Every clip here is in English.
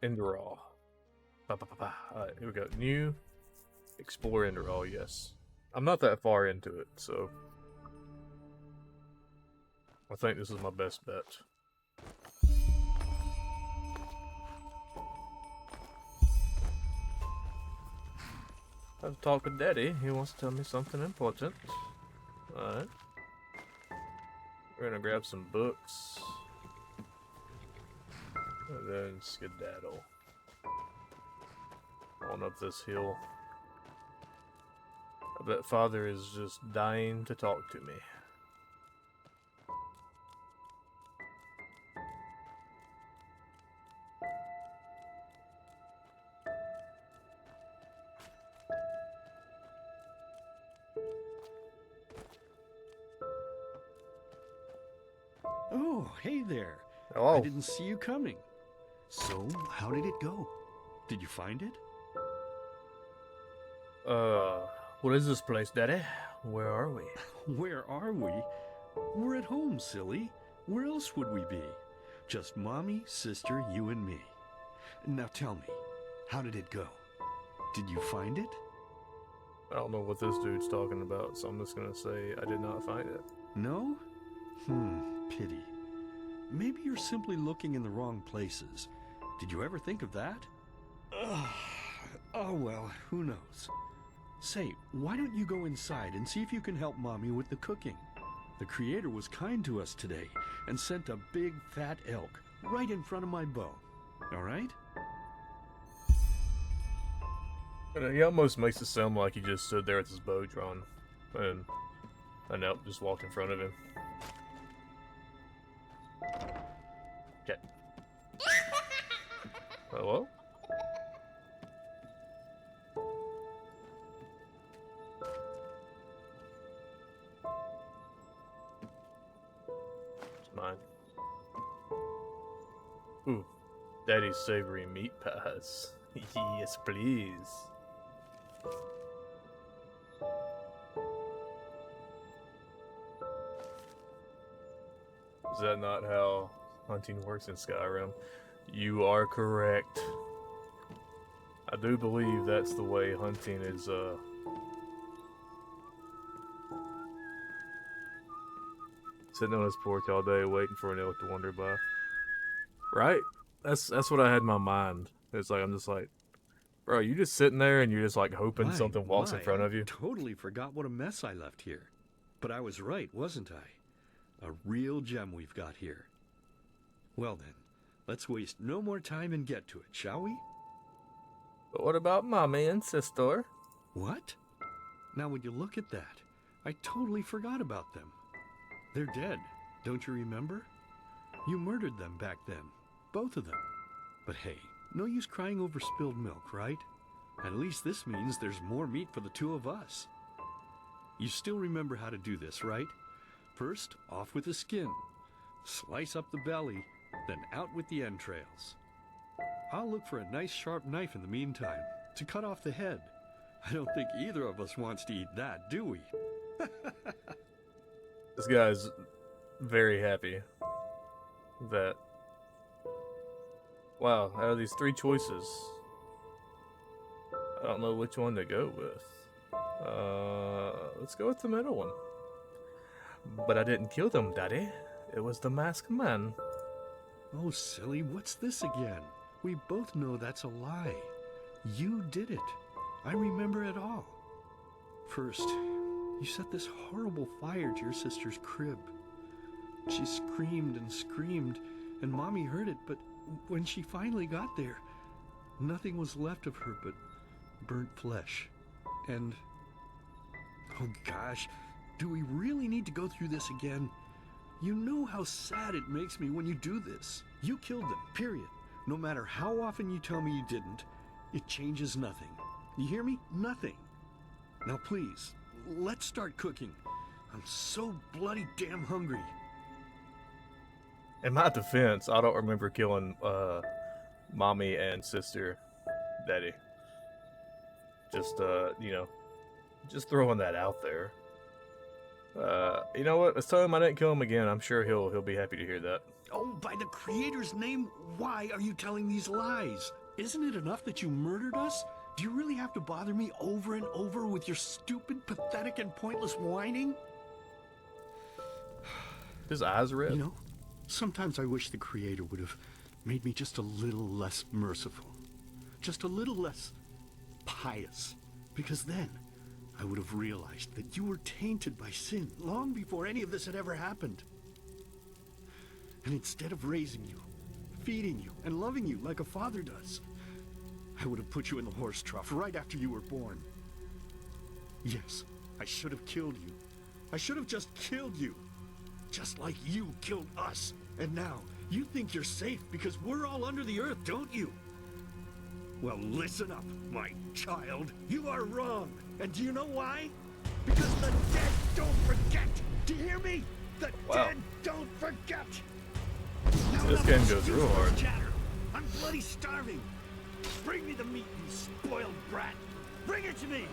Enderal. Alright, here we go. New. Explore Enderal, yes. I'm not that far into it, so I think this is my best bet. I've talked with Daddy. He wants to tell me something important. Alright. We're gonna grab some books. And then skedaddle. On up this hill. I bet Father is just dying to talk to me. Oh, hey there. Hello. I didn't see you coming. So, how did it go? Did you find it? What is this place, Daddy? Where are we? Where are we? We're at home, silly. Where else would we be? Just mommy, sister, you, and me. Now tell me, how did it go? Did you find it? I don't know what this dude's talking about, so I'm just gonna say I did not find it. No? Pity. Maybe you're simply looking in the wrong places. Did you ever think of that? Oh well, who knows? Say, why don't you go inside and see if you can help Mommy with the cooking? The Creator was kind to us today and sent a big fat elk right in front of my bow. All right? He almost makes it sound like he just stood there with his bow drawn, and an elk just walked in front of him. Okay. Hello? It's mine. Ooh, Daddy's savory meat pies. Yes, please. Is that not how hunting works in Skyrim? You are correct. I do believe that's the way hunting is, sitting on his porch all day waiting for an elk to wander by. Right? That's what I had in my mind. It's like, I'm just like, bro, you just sitting there and you're just like hoping something walks in front of you. I totally forgot what a mess I left here. But I was right, wasn't I? A real gem we've got here. Well then, let's waste no more time and get to it, shall we? But what about mommy and sister? What? Now would you look at that? I totally forgot about them. They're dead, don't you remember? You murdered them back then, both of them. But hey, no use crying over spilled milk, right? At least this means there's more meat for the two of us. You still remember how to do this, right? First, off with the skin. Slice up the belly, then out with the entrails. I'll look for a nice sharp knife in the meantime to cut off the head. I don't think either of us wants to eat that, do we? This guy's very happy that, wow, out of these three choices, I don't know which one to go with. Let's go with the middle one. But I didn't kill them, Daddy. It was the masked man. Oh, silly, what's this again? We both know that's a lie. You did it. I remember it all. First, you set this horrible fire to your sister's crib. She screamed and screamed, and Mommy heard it, but when she finally got there, nothing was left of her but burnt flesh. And, oh gosh, do we really need to go through this again? You know how sad it makes me when you do this. You killed them, period. No matter how often you tell me you didn't, it changes nothing. You hear me? Nothing. Now please, let's start cooking. I'm so bloody damn hungry. In my defense, I don't remember killing mommy and sister, Daddy. Just just throwing that out there. You know what? Let's tell him I didn't kill him again. I'm sure he'll be happy to hear that. Oh, by the Creator's name, why are you telling these lies? Isn't it enough that you murdered us? Do you really have to bother me over and over with your stupid, pathetic, and pointless whining? His eyes are red. You know, sometimes I wish the Creator would have made me just a little less merciful. Just a little less pious. Because then I would have realized that you were tainted by sin long before any of this had ever happened. And instead of raising you, feeding you, and loving you like a father does, I would have put you in the horse trough right after you were born. Yes, I should have killed you. I should have just killed you. Just like you killed us. And now, you think you're safe because we're all under the earth, don't you? Well, listen up, my child. You are wrong. And do you know why? Because the dead don't forget. Do you hear me? The dead don't forget. Now This game goes real hard. Chatter. I'm bloody starving. Bring me the meat, you spoiled brat. Bring it to me.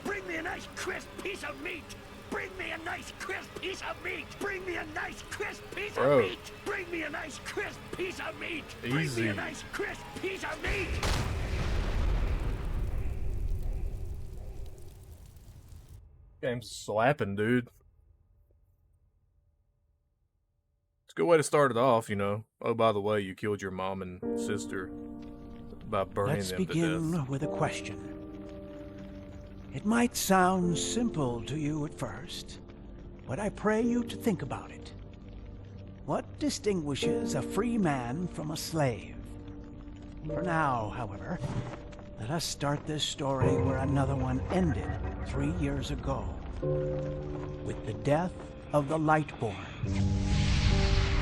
Bring me a nice crisp piece of meat. Bring me a nice crisp piece of meat. Bring me a nice crisp piece of meat. Bring me a nice crisp piece of meat. Bring me a nice crisp piece of meat. Game's slapping, dude. It's a good way to start it off, you know. Oh, by the way, you killed your mom and sister by burning Let's them to begin death. with a question. It might sound simple to you at first, but I pray you to think about it. What distinguishes a free man from a slave? For now, however, let us start this story where another one ended 3 years ago, with the death of the Lightborn.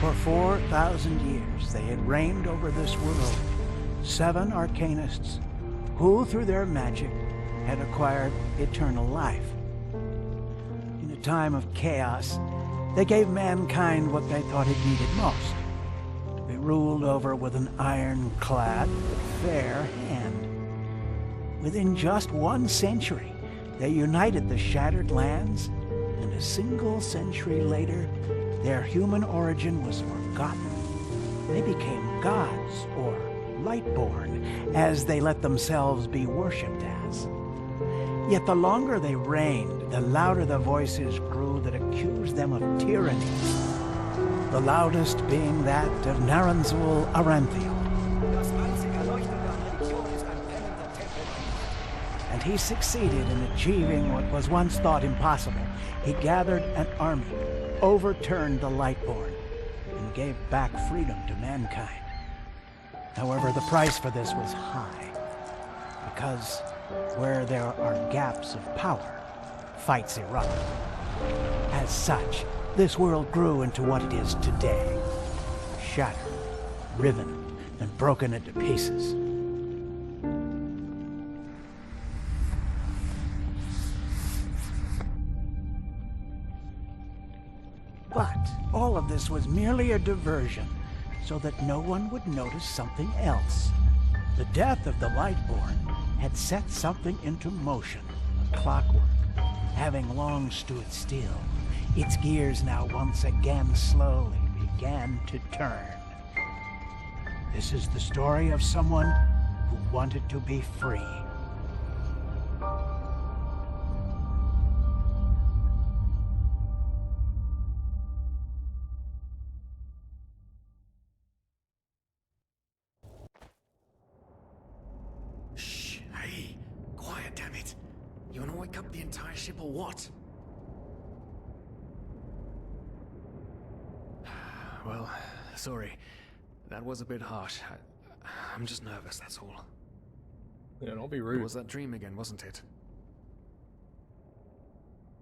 For 4,000 years they had reigned over this world, 7 arcanists who, through their magic, had acquired eternal life. In a time of chaos, they gave mankind what they thought it needed most, to be ruled over with an ironclad but fair hand. Within just 1 century, they united the shattered lands, and a single century later, their human origin was forgotten. They became gods, or Lightborn, as they let themselves be worshipped as. Yet the longer they reigned, the louder the voices grew that accused them of tyranny. The loudest being that of Naranzul Aranthiel. And he succeeded in achieving what was once thought impossible. He gathered an army, overturned the Lightborn, and gave back freedom to mankind. However, the price for this was high, because where there are gaps of power, fights erupt. As such, this world grew into what it is today, shattered, riven, and broken into pieces. But all of this was merely a diversion, so that no one would notice something else. The death of the Lightborn had set something into motion, clockwork. Having long stood still, its gears now once again slowly began to turn. This is the story of someone who wanted to be free. Shh, hey, quiet, damn it. You wanna wake up the entire ship or what? Well, sorry. That was a bit harsh. I'm just nervous, that's all. Yeah, don't be It rude. was that dream again, wasn't it?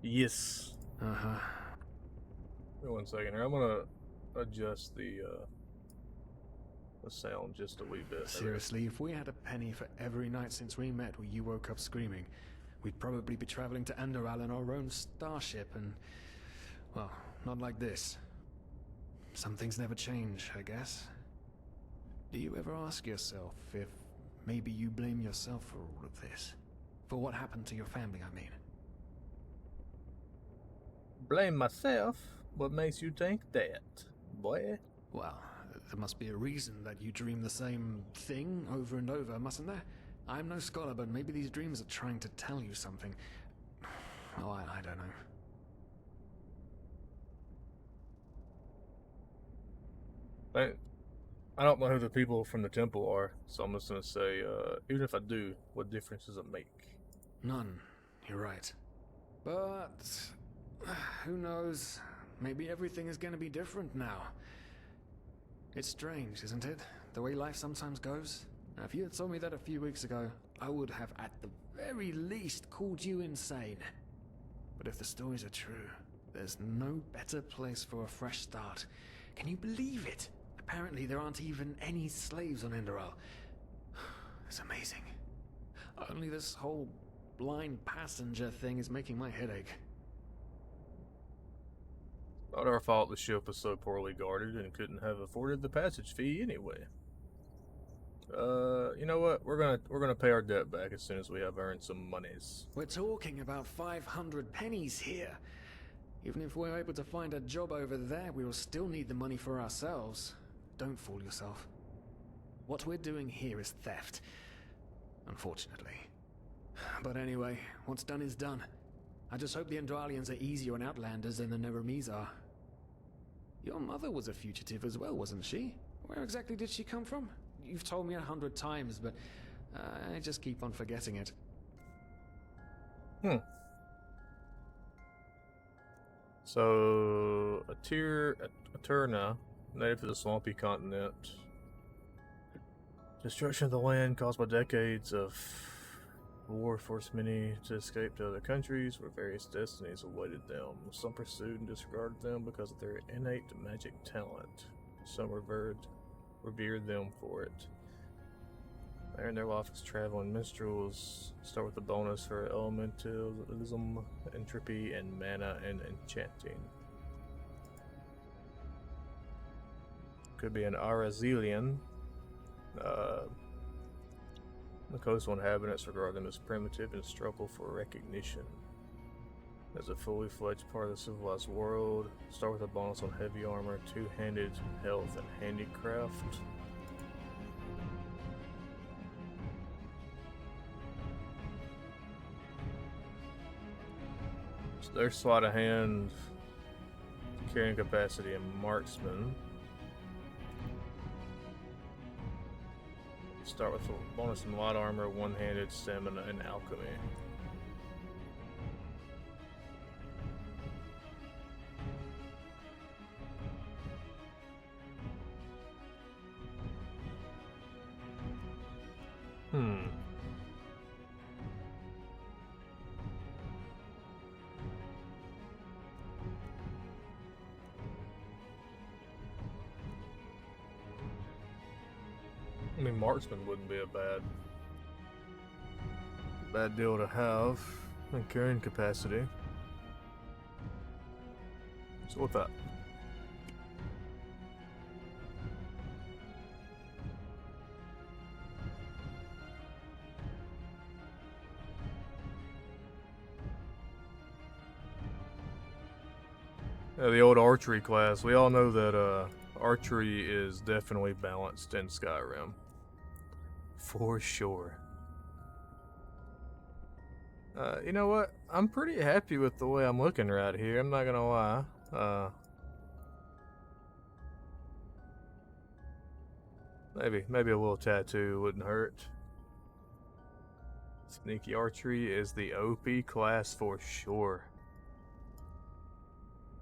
Yes. Uh-huh. Wait 1 second here. I'm gonna adjust the sound just a wee bit. Seriously, if we had a penny for every night since we met where you woke up screaming, we'd probably be traveling to Enderal in our own starship and... well, not like this. Some things never change, I guess. Do you ever ask yourself if maybe you blame yourself for all of this? For what happened to your family, I mean? Blame myself? What makes you think that, boy? Well, there must be a reason that you dream the same thing over and over, mustn't there? I'm no scholar, but maybe these dreams are trying to tell you something. Oh, I don't know. I don't know who the people from the temple are, so I'm just gonna say, even if I do, what difference does it make? None. You're right. But who knows? Maybe everything is going to be different now. It's strange, isn't it? The way life sometimes goes. Now, if you had told me that a few weeks ago, I would have at the very least called you insane. But if the stories are true, there's no better place for a fresh start. Can you believe it? Apparently there aren't even any slaves on Enderal. It's amazing. Only this whole blind passenger thing is making my head ache. Not our fault the ship was so poorly guarded and couldn't have afforded the passage fee anyway. You know what? We're gonna pay our debt back as soon as we have earned some monies. We're talking about 500 pennies here. Even if we're able to find a job over there, we will still need the money for ourselves. Don't fool yourself. What we're doing here is theft. Unfortunately. But anyway, what's done is done. I just hope the Endralians are easier on Outlanders than the Neremes are. Your mother was a fugitive as well, wasn't she? Where exactly did she come from? You've told me 100 times, but I just keep on forgetting it. So, Aturna, native to the swampy continent. Destruction of the land caused by decades of war forced many to escape to other countries where various destinies awaited them. Some pursued and disregarded them because of their innate magic talent. Some revered them for it. They earned their life as traveling minstrels. Start with a bonus for elementalism, entropy, and mana and enchanting. Could be an Arazelian. The coastal inhabitants regard them as primitive and struggle for recognition. As a fully fledged part of the civilized world, start with a bonus on heavy armor, two-handed health, and handicraft. So their sleight of hand, carrying capacity, and marksman. Start with a bonus in light armor, one-handed, stamina, and alchemy. I mean, marksman wouldn't be a bad deal to have in carrying capacity. So with that. The old archery class. We all know that archery is definitely balanced in Skyrim. For sure. You know what? I'm pretty happy with the way I'm looking right here, I'm not gonna lie. Maybe a little tattoo wouldn't hurt. Sneaky archery is the OP class for sure.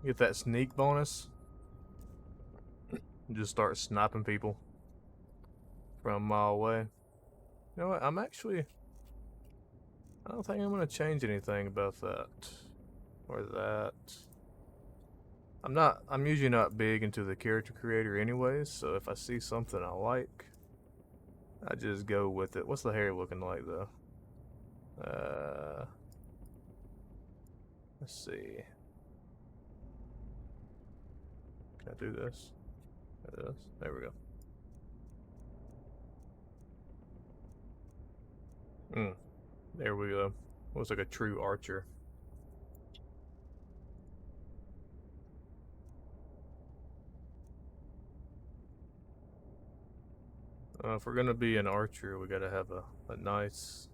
Get that sneak bonus. Just start sniping people from a mile away. You know what? I don't think I'm gonna change anything about that. Or that. I'm usually not big into the character creator anyways, so if I see something I like, I just go with it. What's the hair looking like though? Let's see. Can I do this? There we go. There we go. Looks like a true archer. If we're gonna be an archer, we gotta have a nice,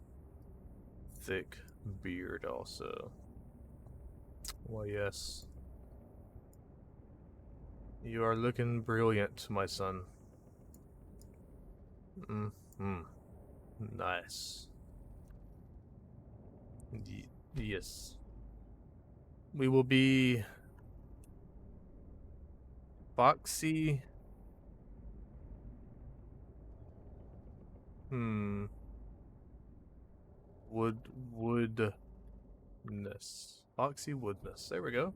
thick beard also. Well, yes. You are looking brilliant, my son. Mm-hmm. Nice. Yes. We will be Foxy. Woodness. Foxy Woodness. There we go.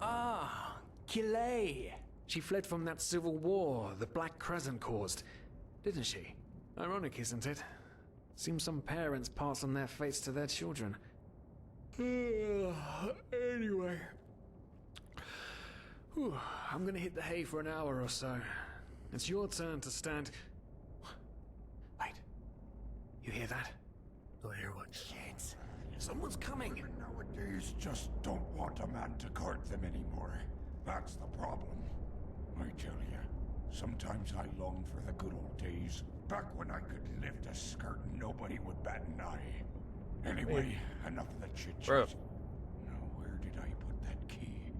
Ah, Kilay. She fled from that civil war the Black Crescent caused, didn't she? Ironic, isn't it? Seems some parents pass on their fates to their children. Anyway. Whew, I'm gonna hit the hay for an hour or so. It's your turn to stand... Wait. You hear that? Do I hear what? Shit. Someone's coming. Women nowadays just don't want a man to guard them anymore. That's the problem. I tell you, sometimes I long for the good old days, back when I could lift a skirt and nobody would bat an eye. Anyway, enough of the chit-chat. Now, where did I put that key?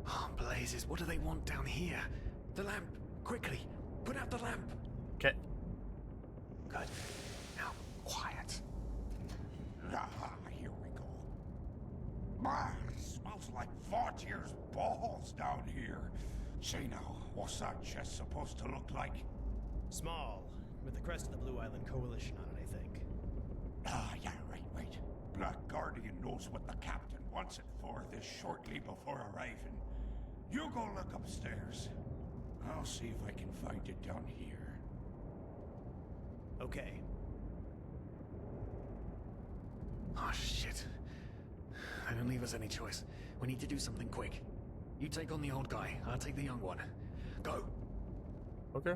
Oh, blazes, what do they want down here? The lamp! Quickly! Put out the lamp! Okay. Good. Now, quiet. Ah, here we go. Ah, smells like Vaughtier's balls down here. Say now, what's that chest supposed to look like? Small, with the crest of the Blue Island Coalition on it, I think. Ah, yeah, right. Black Guardian knows what the captain wants it for this shortly before arriving. You go look upstairs. I'll see if I can find it down here. Okay. Oh, shit. They don't leave us any choice. We need to do something quick. You take on the old guy, I'll take the young one. Go! Okay.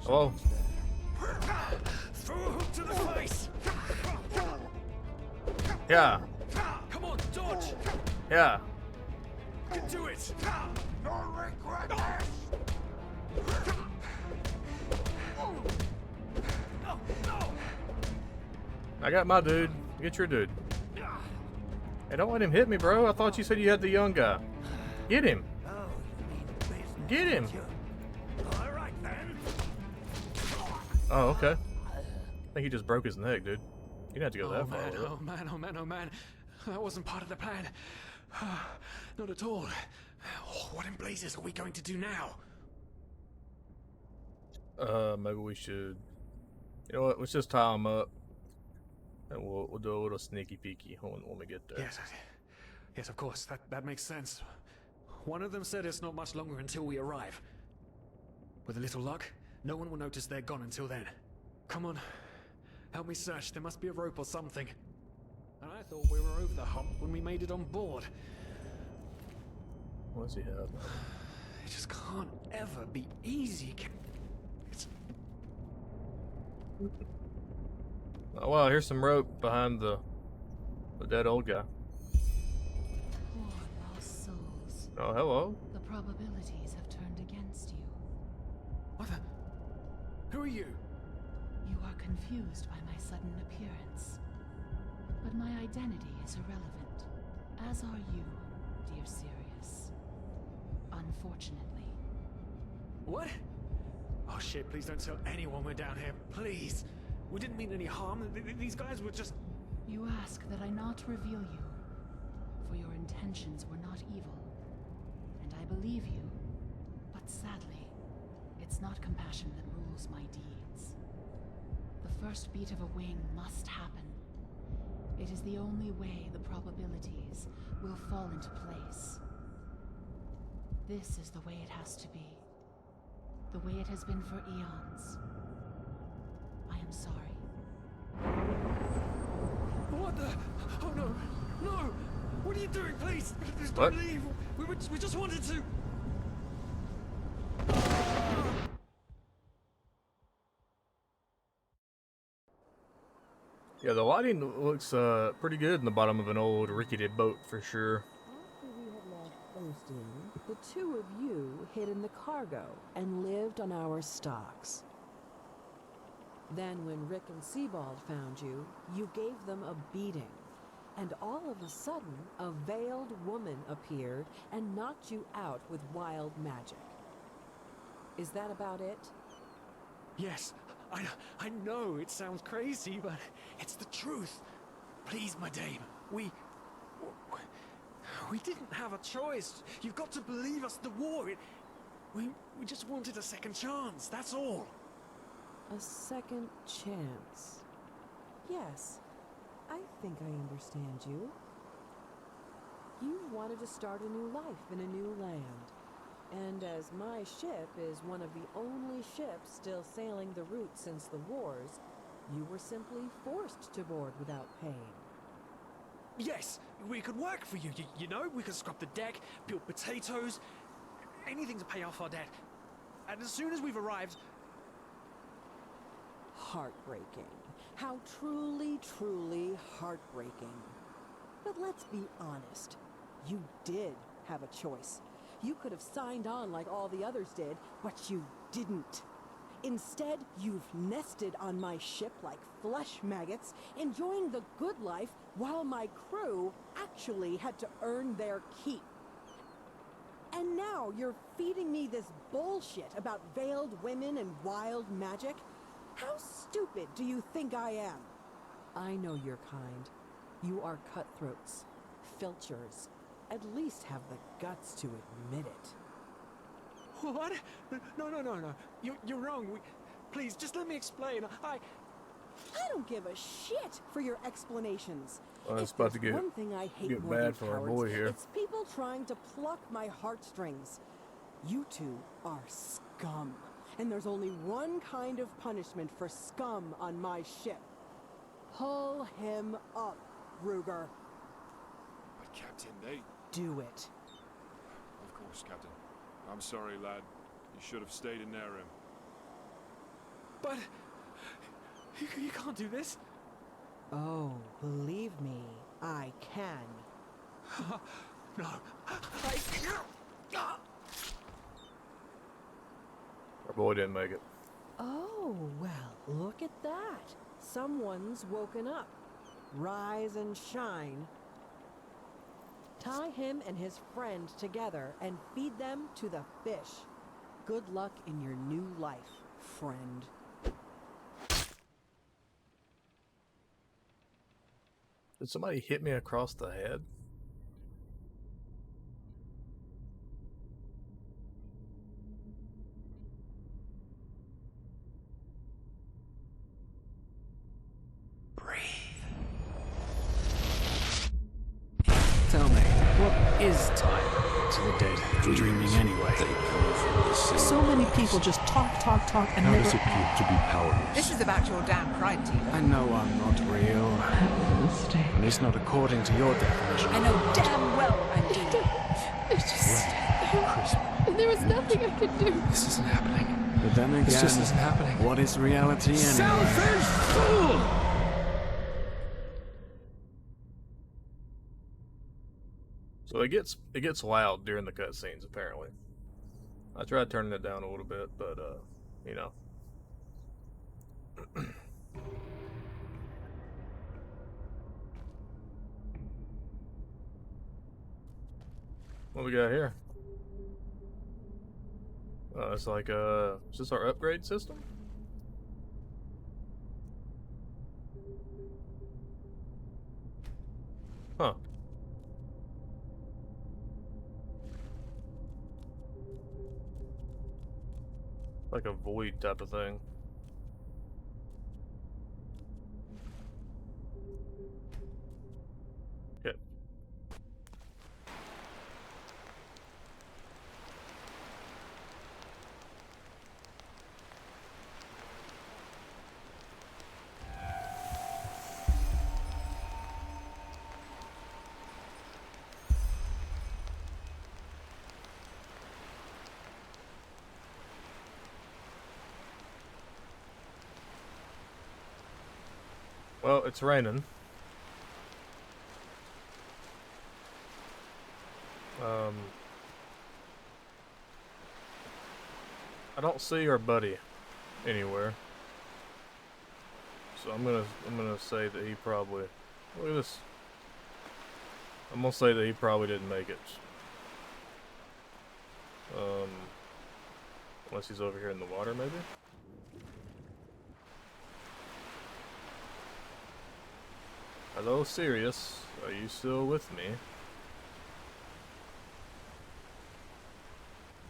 Hello. Throw a hook to the face! Yeah. Come on, dodge! Yeah. You can do it! No regret this! No! I got my dude. Get your dude. Hey, don't let him hit me, bro. I thought you said you had the young guy. Get him. Get him. All right then. Oh, okay. I think he just broke his neck, dude. You didn't have to go that far. Man, with it. oh man. That wasn't part of the plan. Not at all. What in blazes are we going to do now? Maybe we should. You know what? Let's just tie him up, and we'll do a little sneaky peeky when we get there. Yes, of course. That makes sense. One of them said it's not much longer until we arrive. With a little luck, no one will notice they're gone until then. Come on, help me search. There must be a rope or something. And I thought we were over the hump when we made it on board. What does he have? It just can't ever be easy. It's... Oh wow, here's some rope behind the dead old guy. Poor lost souls. Oh, hello. The probabilities have turned against you. What the... Who are you? You are confused by my sudden appearance. But my identity is irrelevant, as are you, dear Sirius. Unfortunately. What? Oh shit, please don't tell anyone we're down here, please. We didn't mean any harm. These guys were just... You ask that I not reveal you, for your intentions were not evil. And I believe you, but sadly, it's not compassion that rules my deeds. The first beat of a wing must happen. It is the only way the probabilities will fall into place. This is the way it has to be. The way it has been for eons. I am sorry. What the... Oh no! No! What are you doing, please? Just What? don't leave! We just wanted to... Yeah, the lighting looks pretty good in the bottom of an old rickety boat for sure. posting, the two of you hid in the cargo and lived on our stocks. Then when Rick and Sebald found you, you gave them a beating. And all of a sudden, a veiled woman appeared and knocked you out with wild magic. Is that about it? Yes, I know it sounds crazy, but it's the truth. Please, my dame, we didn't have a choice. You've got to believe us. The war, we just wanted a second chance. That's all. A second chance. Yes, I think I understand you. You wanted to start a new life in a new land. And as my ship is one of the only ships still sailing the route since the wars, you were simply forced to board without paying. Yes, we could work for you. You know, we could scrub the deck, peel potatoes, anything to pay off our debt. And as soon as we've arrived... Heartbreaking. How truly, truly heartbreaking. But let's be honest. You did have a choice. You could have signed on like all the others did, but you didn't. Instead, you've nested on my ship like flesh maggots, enjoying the good life while my crew actually had to earn their keep. And now you're feeding me this bullshit about veiled women and wild magic? How stupid do you think I am? I know your kind. You are cutthroats, filchers. At least have the guts to admit it. What? No. You're wrong. Please, just let me explain. I don't give a shit for your explanations. Well, it's If about to there's get, one thing I hate get more bad than for our cowards, boy here. it's people trying to pluck my heartstrings. You two are scum. And there's only one kind of punishment for scum on my ship. Pull him up, Ruger. But Captain, they... Do it. Of course, Captain. I'm sorry, lad. You should have stayed in their room. But... You can't do this. Oh, believe me, I can. No. Our boy didn't make it. Oh, well, look at that. Someone's woken up. Rise and shine. Tie him and his friend together and feed them to the fish. Good luck in your new life, friend. Did somebody hit me across the head? Tell me, what is time to the dead dreaming anyway? So many people just talk, and How never... does it feel to be powerless? This is about your damn pride, Tila. I know I'm not real. At least not according to your definition. I know damn well I'm doing. It's just... There was nothing I could do. This isn't happening. But then again, This just isn't happening. what is reality anyway? Selfish fool! So it gets loud during the cutscenes, apparently. I tried turning it down a little bit, but you know. What we got here? It's like is this our upgrade system? Huh. Like a void type of thing. Okay. Well, it's raining. I don't see our buddy anywhere. So I'm gonna say that he probably, look at this. I'm gonna say that he probably didn't make it. Unless he's over here in the water, maybe? Hello, Sirius. Are you still with me?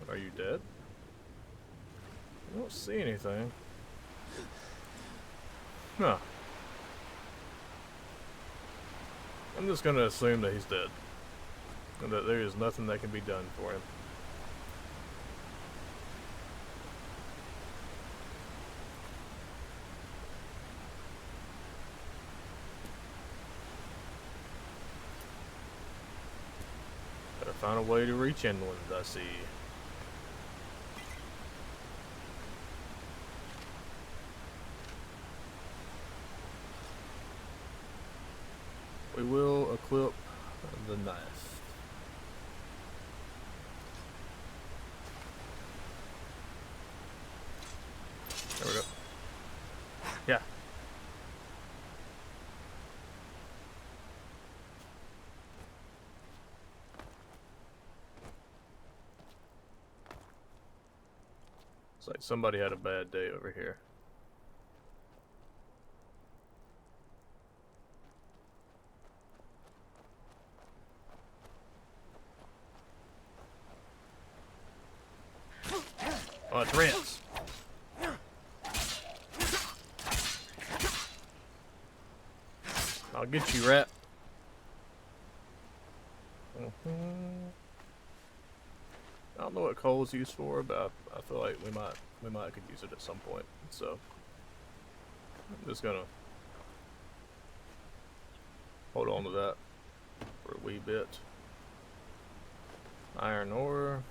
Are you dead? I don't see anything. Huh. I'm just gonna assume that he's dead. And that there is nothing that can be done for him. Gotta find a way to reach inland, I see. We will equip the knife. There we go. Yeah. It's like somebody had a bad day over here. Oh, it's rats. I'll get you, rat. I don't know what coal's used for, but I feel like we might could use it at some point. So I'm just gonna hold on to that for a wee bit. Iron ore.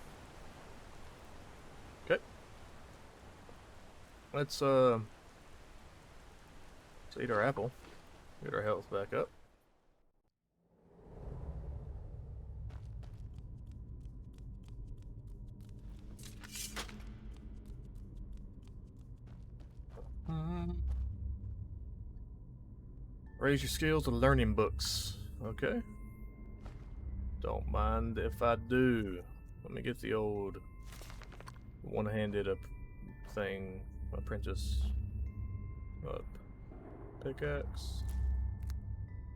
Okay. Let's eat our apple. Get our health back up. Raise your skills with learning books. Okay. Don't mind if I do. Let me get the old one-handed thing. Apprentice. Pickaxe.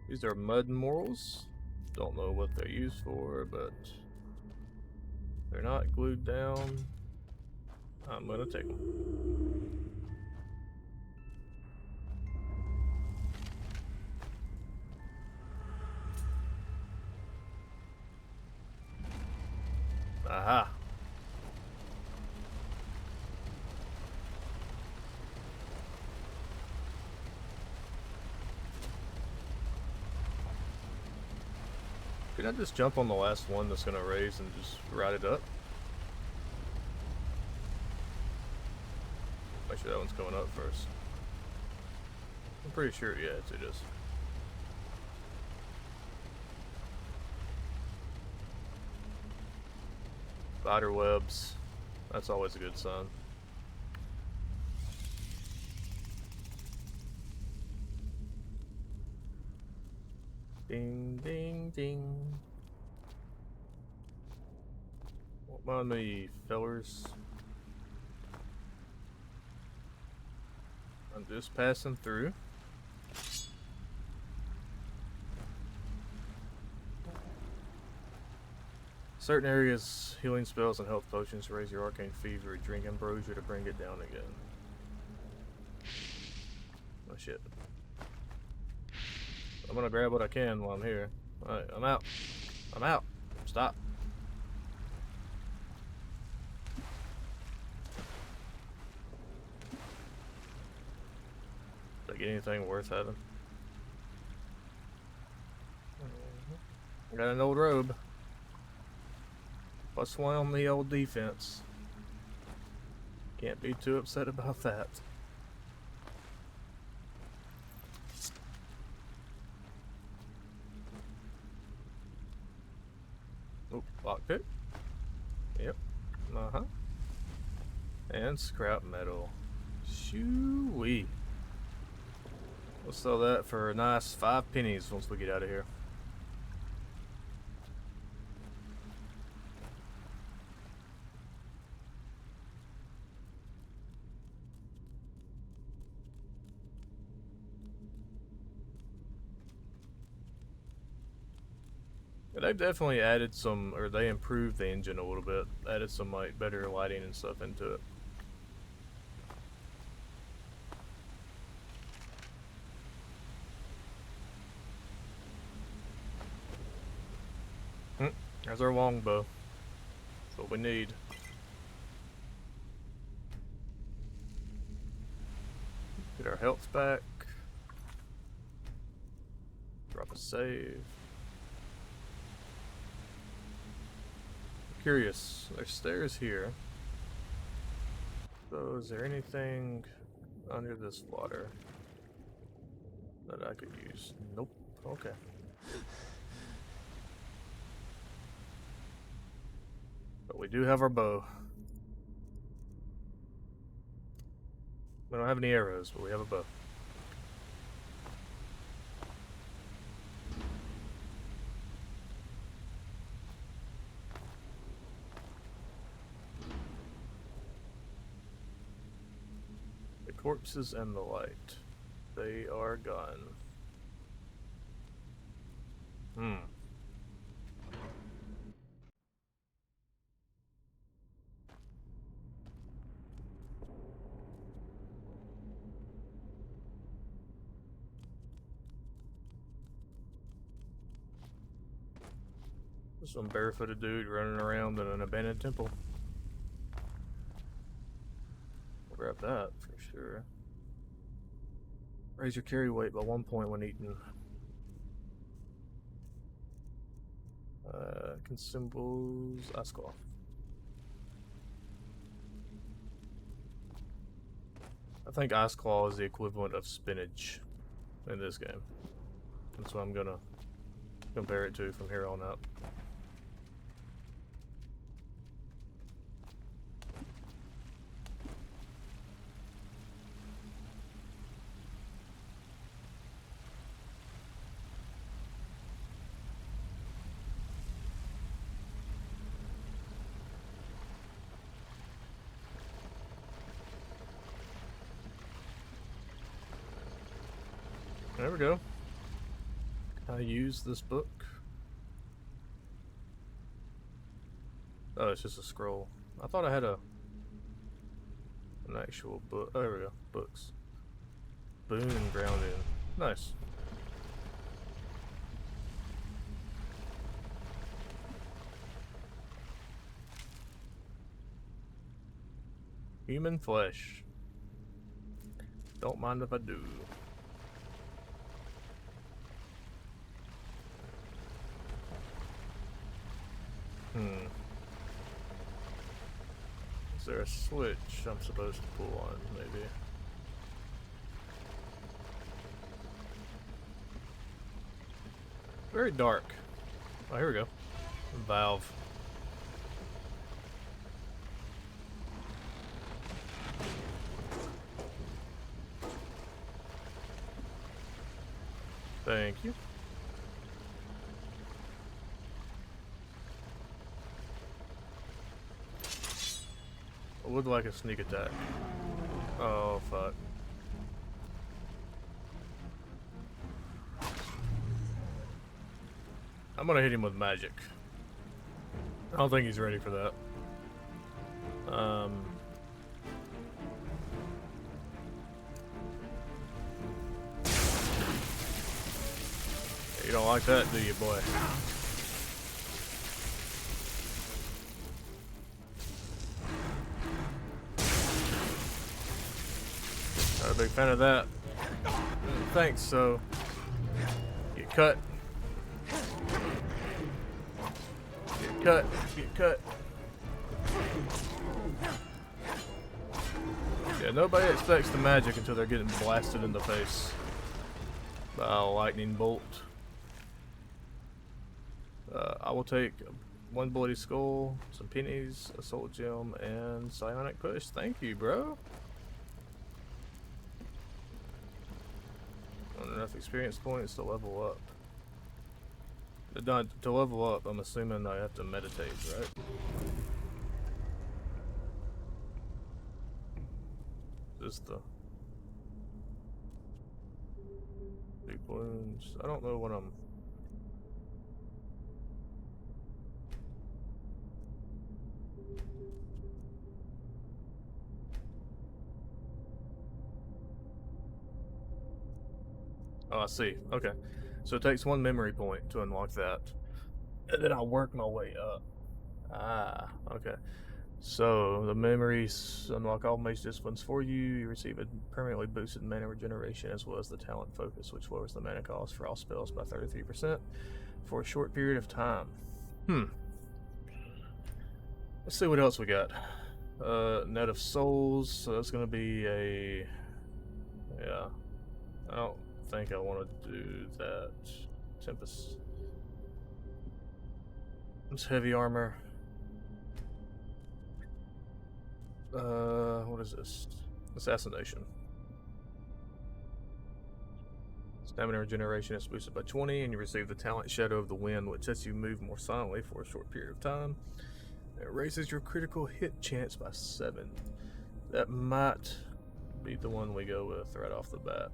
These are mud morals. Don't know what they're used for, but they're not glued down. I'm gonna take them. Aha. Can I just jump on the last one that's gonna raise and just ride it up? Make sure that one's going up first. I'm pretty sure, yeah, it is. Spider webs. That's always a good sign. Ding, ding, ding. Don't mind me, fellers. I'm just passing through. Certain areas, healing spells and health potions raise your arcane fever. Drink ambrosia to bring it down again. Oh shit. I'm gonna grab what I can while I'm here. Alright, I'm out. I'm out. Stop. Did I get anything worth having? I got an old robe. Plus one on the old defense. Can't be too upset about that. Oh, lockpick. Yep. Uh-huh. And scrap metal. Shoo-wee. We'll sell that for a nice 5 pennies once we get out of here. Yeah, they've definitely added some, or they improved the engine a little bit. Added some like better lighting and stuff into it. There's our longbow. That's what we need. Get our health back. Drop a save. Curious. There's stairs here. So is there anything under this water that I could use? Nope. Okay. But we do have our bow. We don't have any arrows, but we have a bow. The corpses and the light. They are gone. Some barefooted dude running around in an abandoned temple. I'll grab that for sure. Raise your carry weight by 1 point when eating. Consumables, ice claw. I think ice claw is the equivalent of spinach in this game. That's what I'm gonna compare it to from here on out. There we go. Can I use this book? Oh, it's just a scroll. I thought I had an actual book. Oh, there we go. Books. Boon and grounding. Nice. Human flesh. Don't mind if I do. Is there a switch I'm supposed to pull on, maybe? Very dark. Oh, here we go. Valve. Thank you. I would like a sneak attack. Oh, fuck. I'm gonna hit him with magic. I don't think he's ready for that. You don't like that, do you, boy? Not a big fan of that. Thanks, so get cut. Get cut. Get cut. Yeah, nobody expects the magic until they're getting blasted in the face by a lightning bolt. I will take 1 bloody skull, some pennies, a soul gem, and psionic push. Thank you, bro. Not enough experience points to level up. To level up, I'm assuming I have to meditate, right? Just the big wounds. I don't know what I'm. Oh, I see. Okay. So it takes 1 memory point to unlock that. And then I'll work my way up. Ah, okay. So the memories unlock all mage disciplines for you. You receive a permanently boosted mana regeneration as well as the talent focus, which lowers the mana cost for all spells by 33% for a short period of time. Let's see what else we got. Net of Souls, so that's gonna be a... Yeah. I don't think I want to do that. Tempest. It's heavy armor. What is this? Assassination. Stamina regeneration is boosted by 20, and you receive the talent Shadow of the Wind, which lets you move more silently for a short period of time. It raises your critical hit chance by 7. That might be the one we go with right off the bat.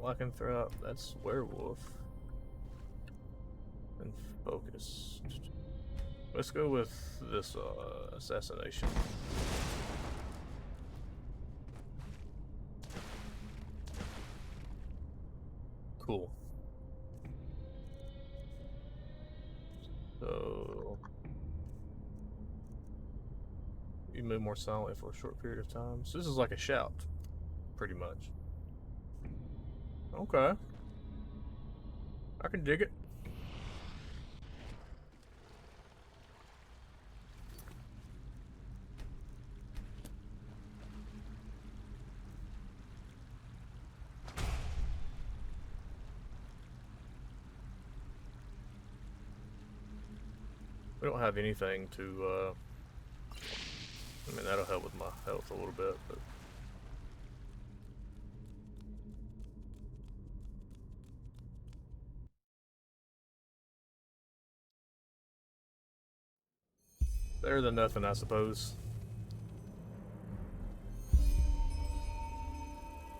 Lycanthrope, that's werewolf. And focus. Let's go with this assassination. Cool. So you move more silently for a short period of time. So this is like a shout, pretty much. Okay. I can dig it. We don't have anything to, I mean, that'll help with my health a little bit, but... Better than nothing, I suppose.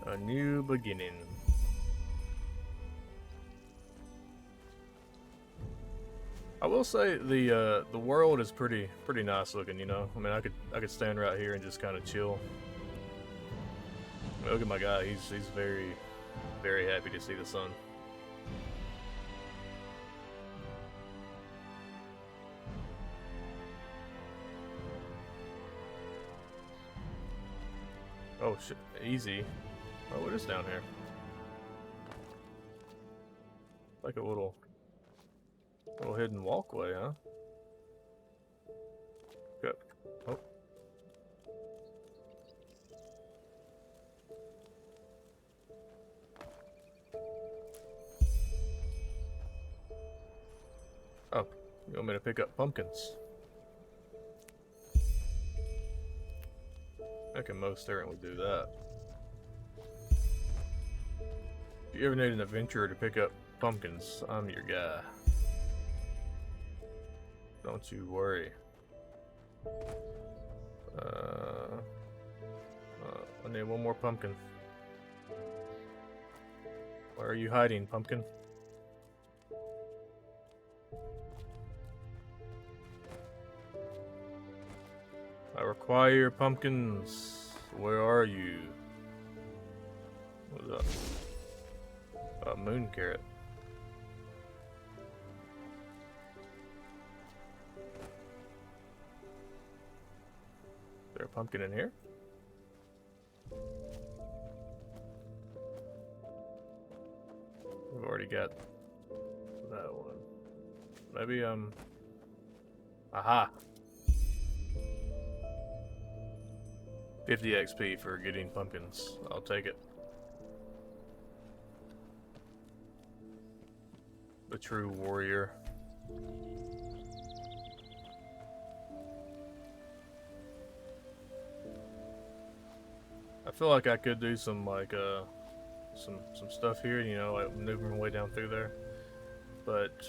A new beginning. I will say the world is pretty nice looking, you know. I mean, I could stand right here and just kind of chill. I mean, look at my guy; he's very happy to see the sun. Oh shit! Easy. Oh, what is down here? Like a little hidden walkway, huh? Good. Oh. Oh, you want me to pick up pumpkins? I can most certainly do that. If you ever need an adventurer to pick up pumpkins, I'm your guy. Don't you worry. I need 1 more pumpkin. Where are you hiding, pumpkin? I require pumpkins. Where are you? What's up? A moon carrot. Is there a pumpkin in here? We've already got that one. Maybe, aha! 50 XP for getting pumpkins. I'll take it. The true warrior. feel like I could do some like some stuff here, you know, like maneuvering my way down through there. But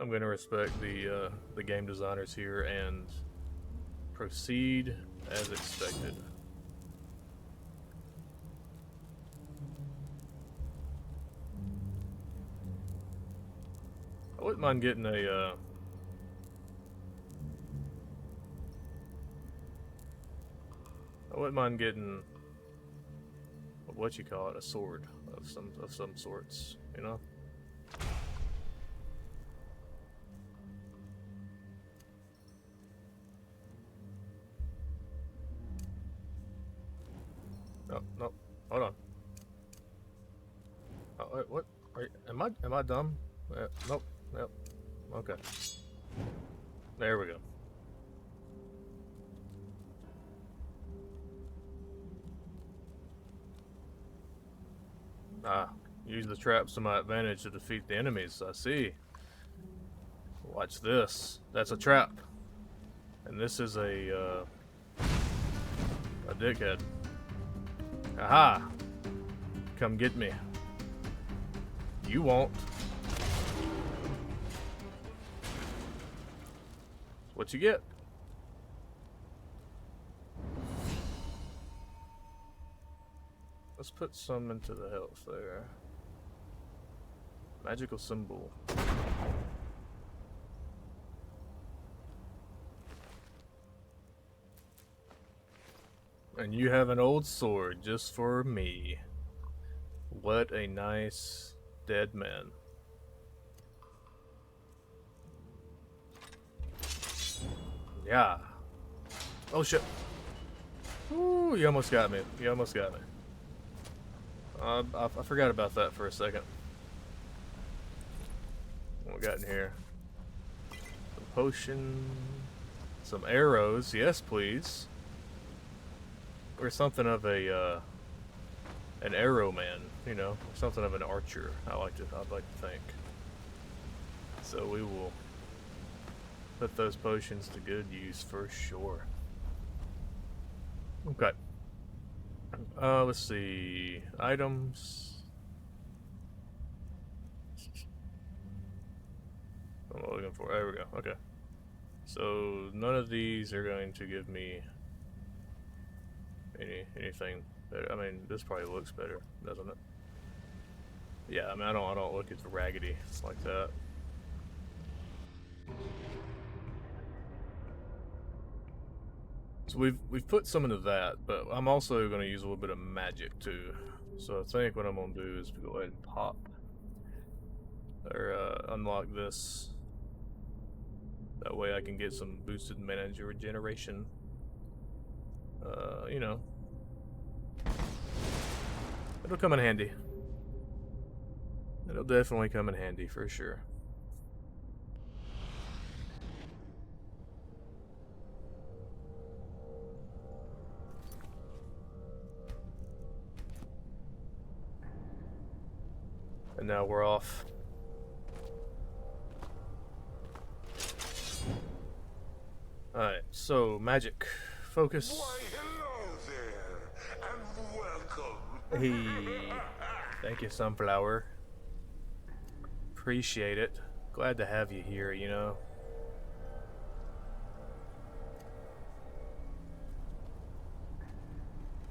I'm gonna respect the game designers here and proceed as expected. I wouldn't mind getting a I wouldn't mind getting what you call it, a sword of some sorts, you know? No, no, hold on. Oh, wait, what? Wait, am I dumb? Nope. Yep. Okay. There we go. Ah, use the traps to my advantage to defeat the enemies. I see. Watch this. That's a trap. And this is a dickhead. Aha! Come get me. You won't. What you get? Let's put some into the health there. Magical symbol. And you have an old sword just for me. What a nice dead man. Yeah. Oh shit. Ooh, you almost got me. You almost got me. I forgot about that for a second. What we got in here? Some potion. Some arrows. Yes, please. Or something of a an arrow man, you know, something of an archer. I'd like to think. So we will put those potions to good use for sure. Okay. Let's see. Items. What am I looking for? There we go. Okay. So none of these are going to give me anything better. I mean, this probably looks better, doesn't it? Yeah, I mean, I don't look as raggedy like that. So we've put some into that, but I'm also going to use a little bit of magic too. So I think what I'm going to do is go ahead and pop or unlock this. That way I can get some boosted mana regeneration. You know, it'll come in handy. It'll definitely come in handy for sure. And now we're off. Alright, so magic. Focus. Why, hello there, and welcome. Hey. Thank you, Sunflower. Appreciate it. Glad to have you here, you know.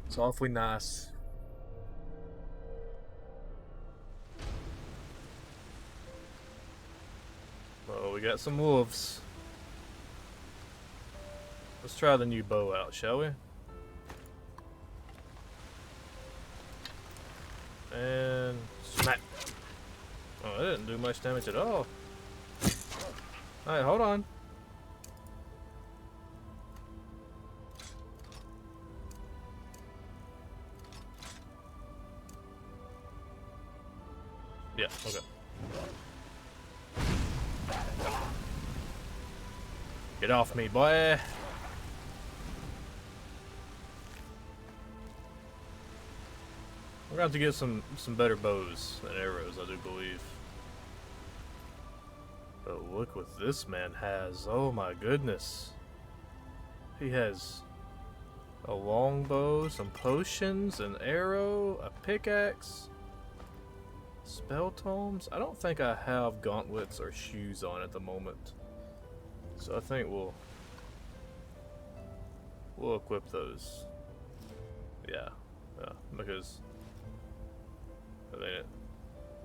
It's awfully nice. Well, we got some wolves. Let's try the new bow out, shall we? And smack. Oh, that didn't do much damage at all. Alright, hold on. Yeah, okay. Get off me, boy. We're going to have to get some better bows and arrows, I do believe. But look what this man has. Oh my goodness. He has A longbow, some potions, an arrow, a pickaxe, spell tomes. I don't think I have gauntlets or shoes on at the moment, so I think we'll equip those. Yeah, because I mean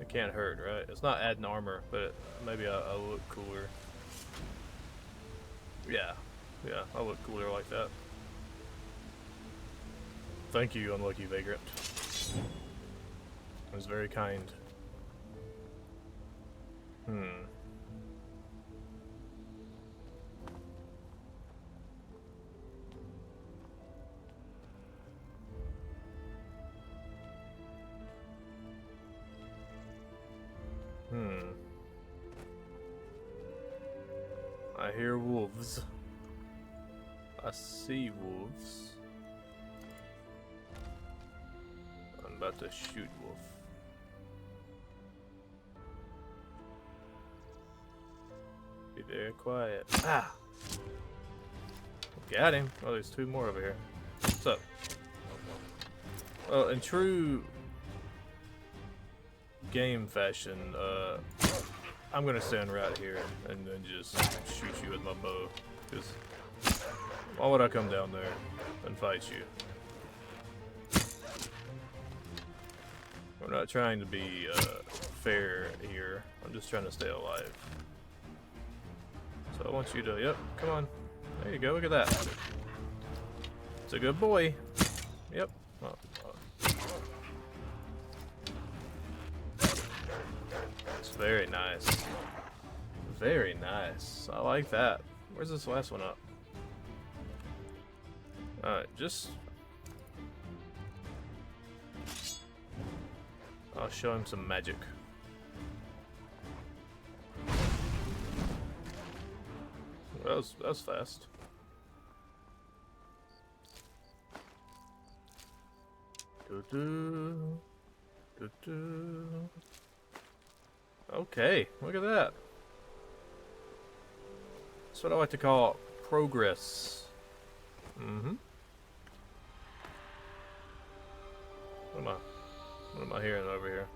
it can't hurt, right? It's not adding armor, but maybe I'll look cooler. Yeah, I'll look cooler like that. Thank you, unlucky vagrant. It was very kind. I hear wolves. I see wolves. I'm about to shoot wolf. Be very quiet. Ah! Got him. Oh, there's two more over here. What's up? Well, in true game fashion, I'm gonna stand right here and then just shoot you with my bow. Because why would I come down there and fight you? We're not trying to be fair here. I'm just trying to stay alive. So I want you to, yep, come on. There you go, look at that. It's a good boy. Yep. It's very nice. Very nice. I like that. Where's this last one up? Alright, just... I'll show him some magic. That was fast. Okay, look at that. That's what I like to call progress. What am I hearing over here?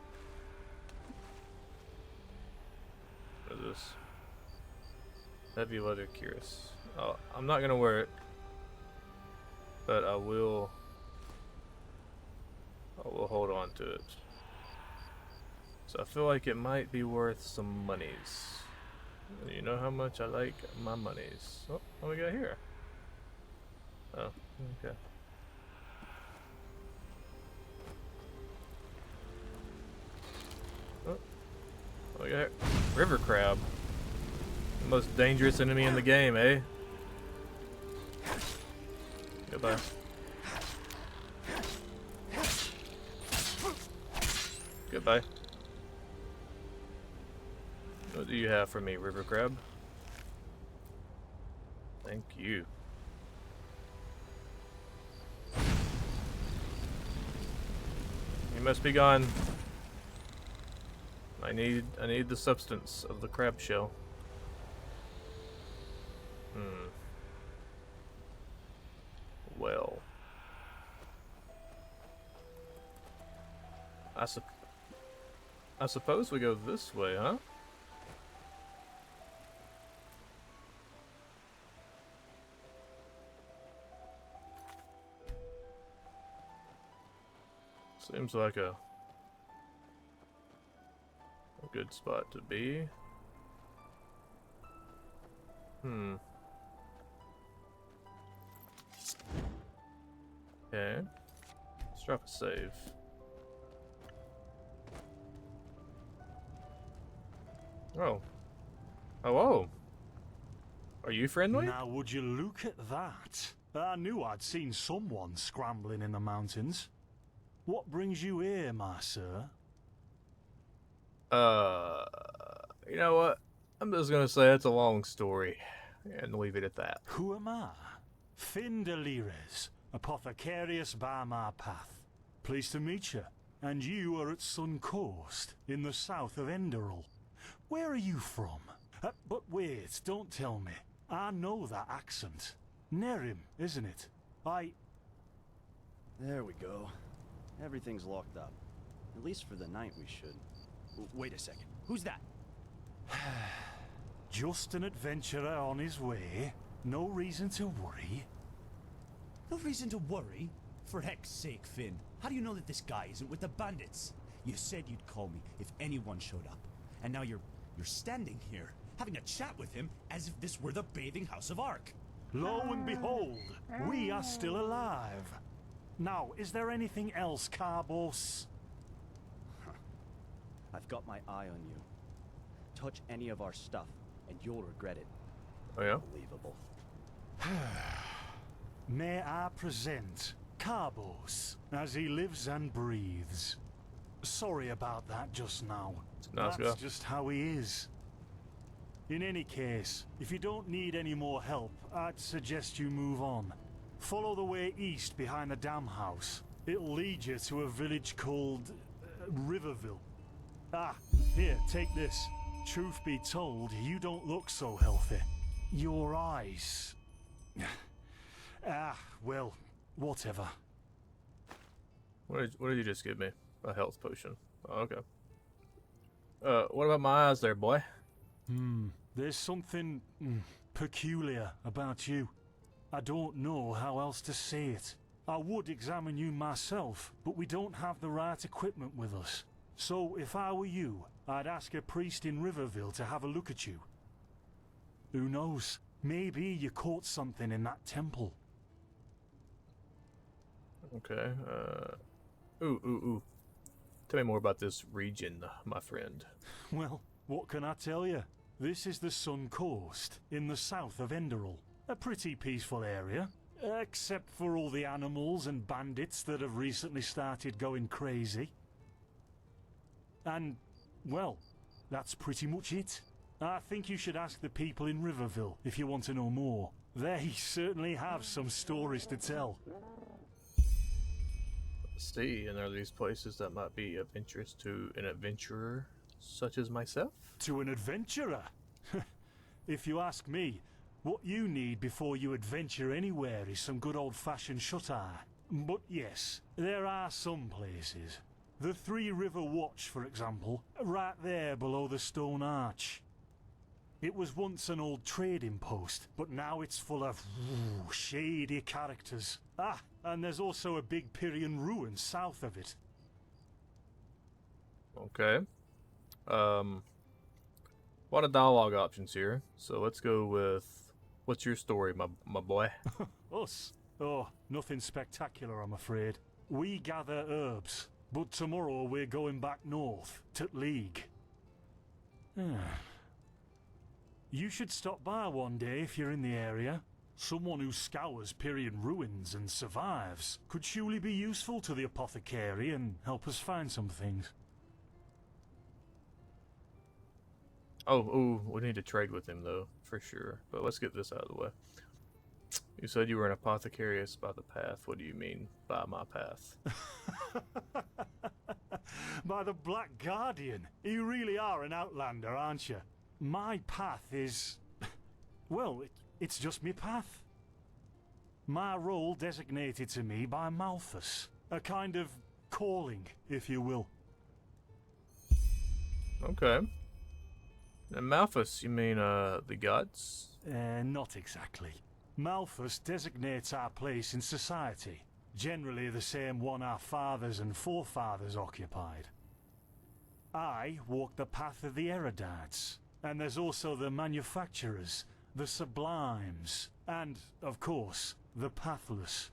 What is this? Heavy leather cuirass. Oh, I'm not gonna wear it, but I will hold on to it. So I feel like it might be worth some monies. You know how much I like my monies. Oh, what we got here? Oh, okay. Oh, what we got here? River crab. The most dangerous enemy in the game, eh? Goodbye. Goodbye. What do you have for me, river crab? Thank you. You must be gone. I need the substance of the crab shell. Well. I suppose we go this way, huh? Seems like a good spot to be. Okay. Let's drop a save. Oh. Hello. Are you friendly? Now would you look at that? I knew I'd seen someone scrambling in the mountains. What brings you here, my sir? You know what? I'm just gonna say it's a long story and leave it at that. Who am I? Finn Delires, apothecarius by my path. Pleased to meet you. And you are at Sun Coast, in the south of Enderal. Where are you from? But wait, don't tell me. I know that accent. Nerim, isn't it? There we go. Everything's locked up. At least for the night we should. Wait a second. Who's that? Just an adventurer on his way. No reason to worry. No reason to worry? For heck's sake, Finn. How do you know that this guy isn't with the bandits? You said you'd call me if anyone showed up. And now you're standing here, having a chat with him as if this were the bathing house of Ark. Lo and behold, we are still alive. Now, is there anything else, Carbos? I've got my eye on you. Touch any of our stuff, and you'll regret it. Oh yeah? Unbelievable. May I present Carbos, as he lives and breathes. Sorry about that just now. Nice That's guy. just how he is. In any case, if you don't need any more help, I'd suggest you move on. Follow the way east behind the dam house. It'll lead you to a village called Riverville. Ah, here, take this. Truth be told, you don't look so healthy. Your eyes... well, whatever. What did you just give me? A health potion. Oh, okay. What about my eyes there, boy? There's something peculiar about you. I don't know how else to say it. I would examine you myself, but we don't have the right equipment with us. So if I were you, I'd ask a priest in Riverville to have a look at you. Who knows? Maybe you caught something in that temple. Okay. Ooh. Tell me more about this region, my friend. Well, what can I tell you? This is the Sun Coast, in the south of Enderal. A pretty peaceful area, except for all the animals and bandits that have recently started going crazy. And, well, that's pretty much it. I think you should ask the people in Riverville if you want to know more. They certainly have some stories to tell. See, and are these places that might be of interest to an adventurer such as myself? To an adventurer? If you ask me, what you need before you adventure anywhere is some good old-fashioned shut-eye. But yes, there are some places. The Three River Watch, for example, right there below the stone arch. It was once an old trading post, but now it's full of shady characters. Ah, and there's also a big Pyrian ruin south of it. Okay. A lot of dialogue options here, so let's go with, what's your story, my boy? Us? Oh, nothing spectacular, I'm afraid. We gather herbs, but tomorrow we're going back north, to League. You should stop by one day if you're in the area. Someone who scours Pyrian ruins and survives could surely be useful to the apothecary and help us find some things. Oh, we need to trade with him, though, for sure. But let's get this out of the way. You said you were an apothecarius by the path. What do you mean by my path? By the Black Guardian. You really are an outlander, aren't you? My path is... well, it's just me path. My role designated to me by Malthus. A kind of calling, if you will. Okay. And Malthus, you mean, the gods? Not exactly. Malthus designates our place in society. Generally the same one our fathers and forefathers occupied. I walk the path of the erudites. And there's also the manufacturers, the sublimes, and, of course, the pathless.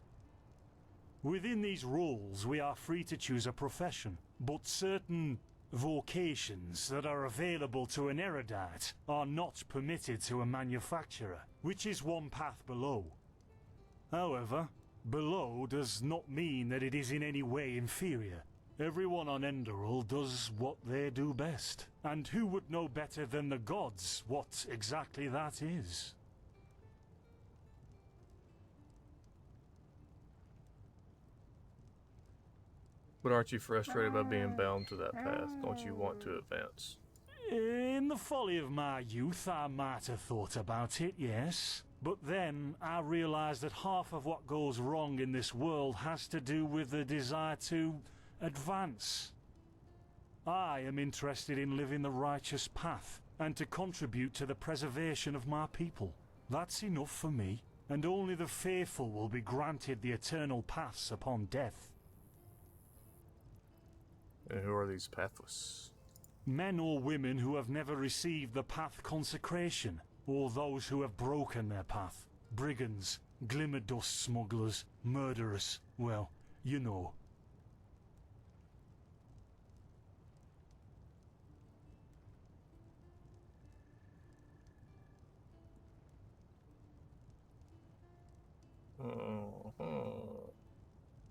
Within these roles, we are free to choose a profession, but certain vocations that are available to an erudite are not permitted to a manufacturer, which is one path below. However, below does not mean that it is in any way inferior. Everyone on Enderal does what they do best, and who would know better than the gods what exactly that is? But aren't you frustrated by being bound to that path? Don't you want to advance? In the folly of my youth, I might have thought about it, yes. But then I realized that half of what goes wrong in this world has to do with the desire to advance. I am interested in living the righteous path and to contribute to the preservation of my people. That's enough for me, and only the faithful will be granted the eternal paths upon death. And who are these pathless? Men or women who have never received the path consecration, or those who have broken their path. Brigands, glimmer dust smugglers, murderers, well, you know.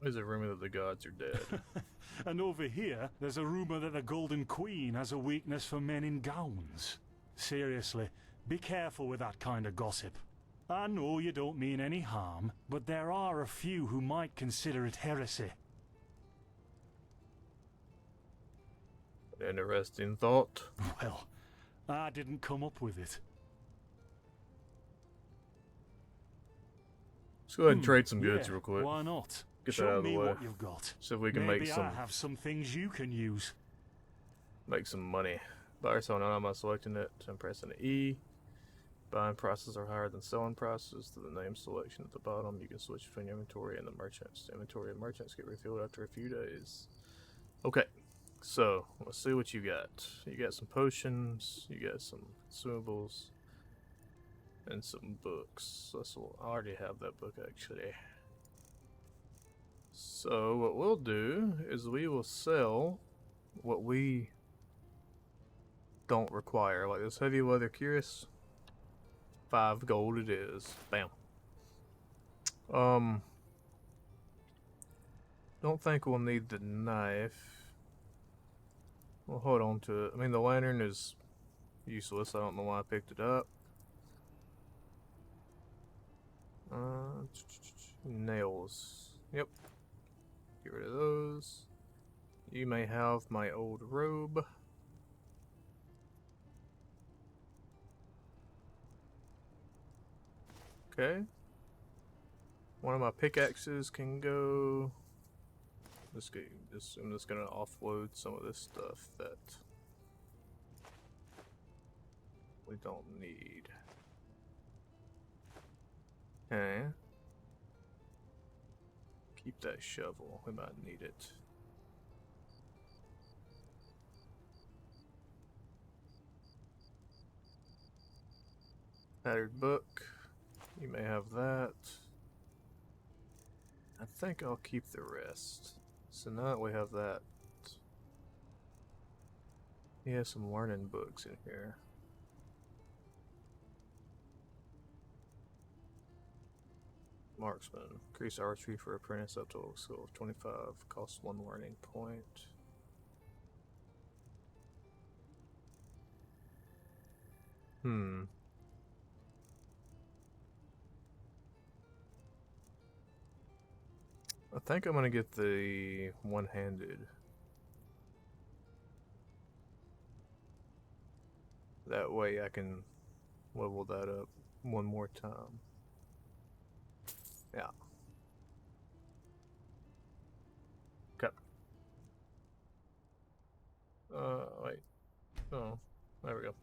There's a rumor that the gods are dead. And over here, there's a rumor that the Golden Queen has a weakness for men in gowns. Seriously, be careful with that kind of gossip. I know you don't mean any harm, but there are a few who might consider it heresy. Interesting thought. Well, I didn't come up with it. Let's go ahead and trade some goods Yeah, real quick. Why not? Get that Show out of the me way. what you've got. See if we can Maybe make some I have some things you can use. money. Buy or sell, I'm not selecting it. I'm pressing E. Buying prices are higher than selling prices. To the name selection at the bottom, you can switch between inventory and the merchants. Inventory and merchants get refilled after a few days. Okay, so let's see what you got. You got some potions. You got some consumables. And some books. I already have that book actually. So what we'll do is we will sell what we don't require, like this heavy leather cuirass. 5 gold it is. Bam. Don't think we'll need the knife. We'll hold on to it. I mean, the lantern is useless. I don't know why I picked it up. Nails. Yep. Get rid of those. You may have my old robe. Okay. One of my pickaxes can go. I'm just gonna offload some of this stuff that we don't need. Okay. Keep that shovel. We might need it. Tattered book. You may have that. I think I'll keep the rest. So now that we have that. He has some learning books in here. Marksman. Increase archery for apprentice up to a skill of 25. Costs 1 learning point. I think I'm gonna get the one-handed. That way I can level that up one more time. Yeah. Okay. Wait. Oh, there we go.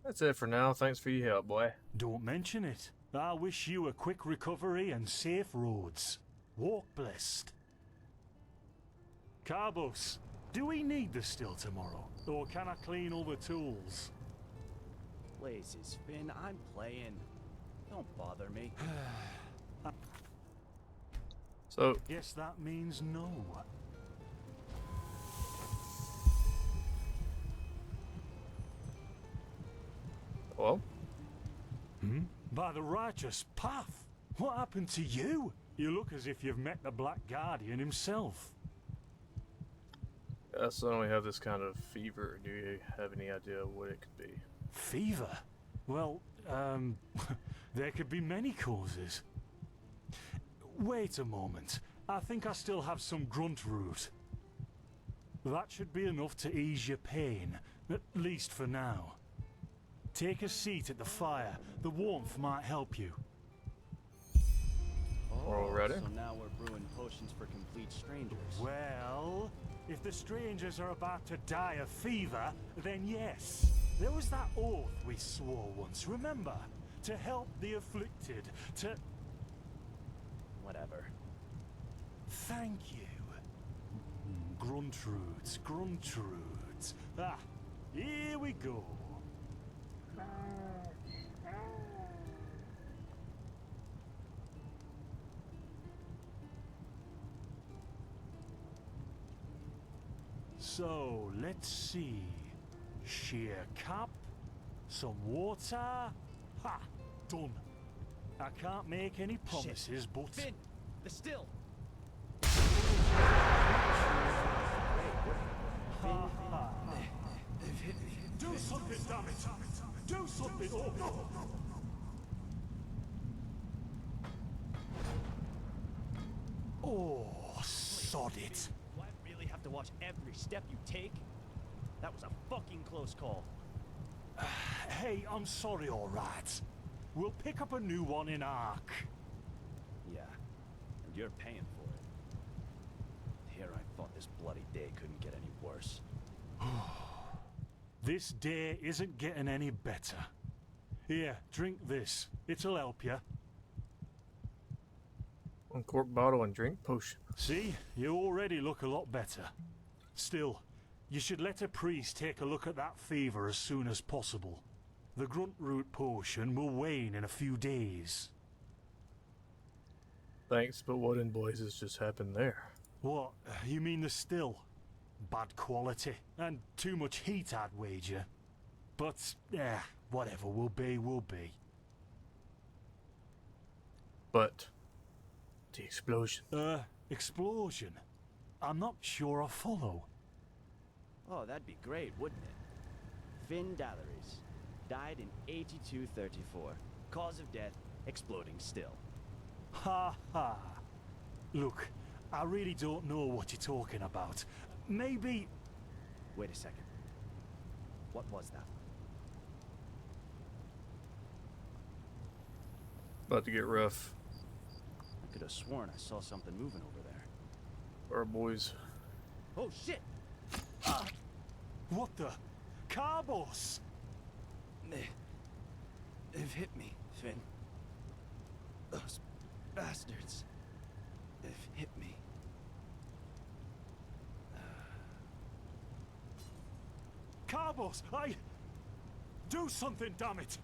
That's it for now. Thanks for your help, boy. Don't mention it. I wish you a quick recovery and safe roads. Walk blessed. Carbos, do we need the still tomorrow? Or can I clean all the tools? Places, Finn, I'm playing. Don't bother me. So, guess that means no. Well? By the righteous path? What happened to you? You look as if you've met the Black Guardian himself. I suddenly have this kind of fever. Do you have any idea what it could be? Fever? Well, there could be many causes. Wait a moment. I think I still have some grunt root. That should be enough to ease your pain, at least for now. take a seat at the fire. The warmth might help you. Alrighty. So now we're brewing potions for complete strangers. Well, if the strangers are about to die of fever, then yes. There was that oath we swore once, remember? To help the afflicted, to... Whatever. Thank you. Gruntrudes, Gruntrudes. Ah, here we go. So, let's see. Sheer cup, some water. Ha! Done. I can't make any promises, but... Finn! The still! Do something, damn it! Do something! Oh, sod it! Do I really have to watch every step you take? That was a fucking close call. Hey, I'm sorry, alright. We'll pick up a new one in Ark. Yeah, and you're paying for it. Here I thought this bloody day couldn't get any worse. This day isn't getting any better. Here, drink this. It'll help you. Uncork bottle and drink potion. See? You already look a lot better. Still, you should let a priest take a look at that fever as soon as possible. The grunt root potion will wane in a few days. Thanks, but what in blazes just happened there? What? You mean the still? Bad quality, and too much heat, I'd wager. But, whatever will be, will be. But the explosion. Explosion? I'm not sure I follow. Oh, that'd be great, wouldn't it? Finn Dalleries. Died in 8234. Cause of death, exploding still. Ha ha. Look, I really don't know what you're talking about. Maybe... Wait a second. What was that? About to get rough. I could have sworn I saw something moving over there. Our boys. Oh shit! What the? Carbos! They've hit me, Finn. Those bastards. They've hit me. Carbos, do something, damn it!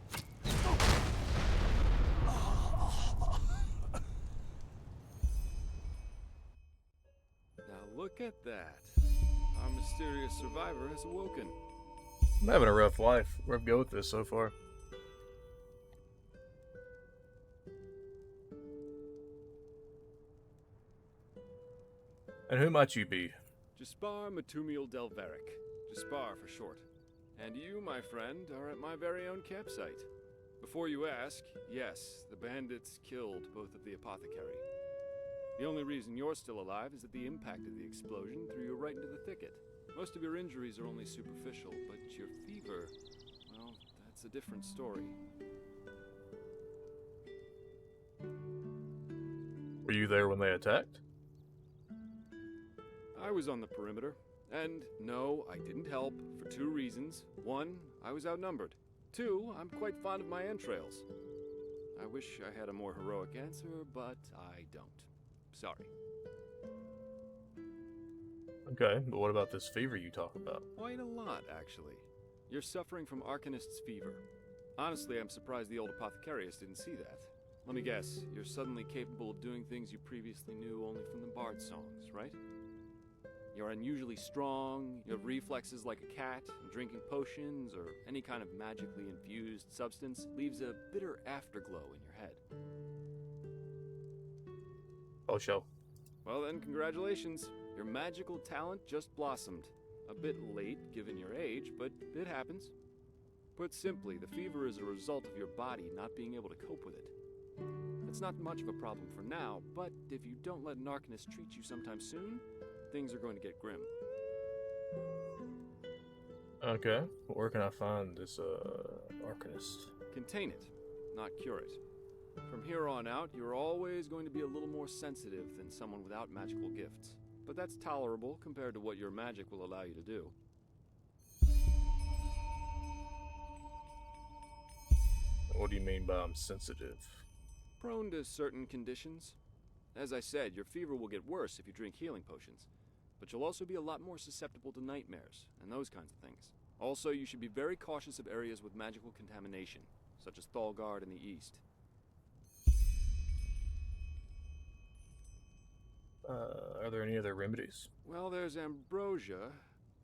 Now look at that. Our mysterious survivor has awoken. I'm having a rough life. Rough go with this so far. And who might you be? Jaspar Matumiel Delveric. Jaspar for short. And you, my friend, are at my very own campsite. Before you ask, yes, the bandits killed both of the apothecary. The only reason you're still alive is that the impact of the explosion threw you right into the thicket. Most of your injuries are only superficial, but your fever, well, that's a different story. Were you there when they attacked? I was on the perimeter. And no, I didn't help, for two reasons. One, I was outnumbered. Two, I'm quite fond of my entrails. I wish I had a more heroic answer, but I don't. Sorry. Okay, but what about this fever you talk about? Quite a lot, actually. You're suffering from Arcanist's fever. Honestly, I'm surprised the old apothecarius didn't see that. Let me guess, you're suddenly capable of doing things you previously knew only from the bard songs, right? You're unusually strong, you have reflexes like a cat, and drinking potions or any kind of magically infused substance leaves a bitter afterglow in your head. Oh, show. Well then, congratulations. Your magical talent just blossomed. A bit late, given your age, but it happens. Put simply, the fever is a result of your body not being able to cope with it. It's not much of a problem for now, but if you don't let an Arcanist treat you sometime soon, things are going to get grim. Okay, where can I find this Arcanist? Contain it, not cure it. From here on out, you're always going to be a little more sensitive than someone without magical gifts. But that's tolerable compared to what your magic will allow you to do. What do you mean by I'm sensitive? Prone to certain conditions. As I said, your fever will get worse if you drink healing potions. But you'll also be a lot more susceptible to nightmares and those kinds of things. Also, you should be very cautious of areas with magical contamination, such as Thalgard in the east. Are there any other remedies? Well, there's ambrosia,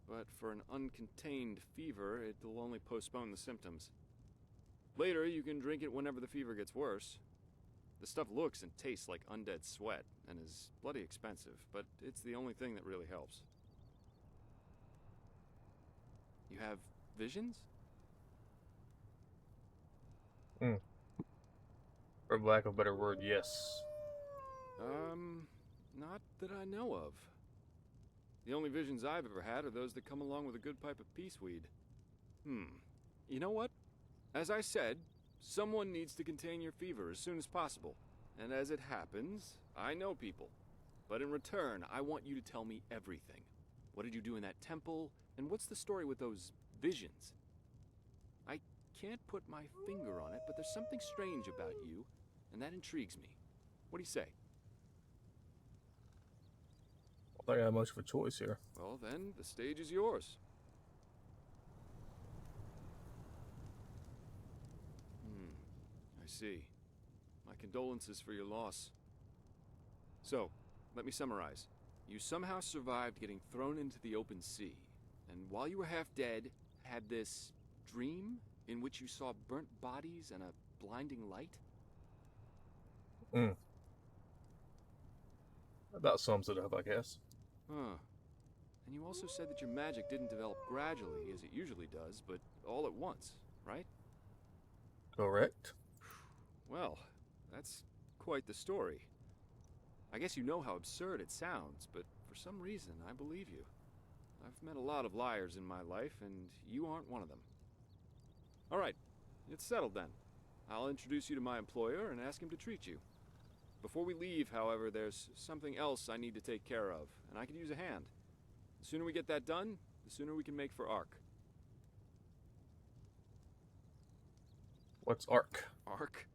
but for an uncontained fever, it'll only postpone the symptoms. Later, you can drink it whenever the fever gets worse. The stuff looks and tastes like undead sweat, and is bloody expensive, but it's the only thing that really helps. You have visions? For lack of a better word, yes. Not that I know of. The only visions I've ever had are those that come along with a good pipe of peaceweed. You know what? As I said, someone needs to contain your fever as soon as possible. And as it happens, I know people. But in return, I want you to tell me everything. What did you do in that temple? And what's the story with those visions? I can't put my finger on it, but there's something strange about you, and that intrigues me. What do you say? I don't have much of a choice here. Well, then, the stage is yours. I see. My condolences for your loss. So, let me summarize. You somehow survived getting thrown into the open sea, and while you were half dead, had this dream in which you saw burnt bodies and a blinding light? About sums it up, I guess. Huh. And you also said that your magic didn't develop gradually, as it usually does, but all at once, right? Correct. Well, that's quite the story. I guess you know how absurd it sounds, but for some reason, I believe you. I've met a lot of liars in my life, and you aren't one of them. All right, it's settled then. I'll introduce you to my employer and ask him to treat you. Before we leave, however, there's something else I need to take care of, and I could use a hand. The sooner we get that done, the sooner we can make for Ark. What's Ark? Ark?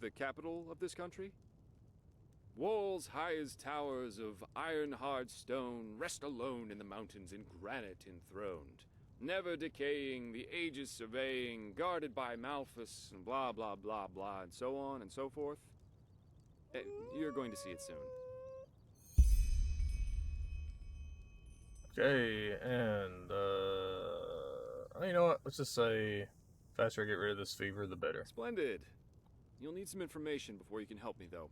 The capital of this country? Walls high as towers of iron-hard stone rest alone in the mountains in granite enthroned, never decaying, the ages surveying, guarded by Malphus, and blah blah blah blah, and so on and so forth. You're going to see it soon. Okay, and you know what? Let's just say, faster I get rid of this fever, the better. Splendid. You'll need some information before you can help me, though.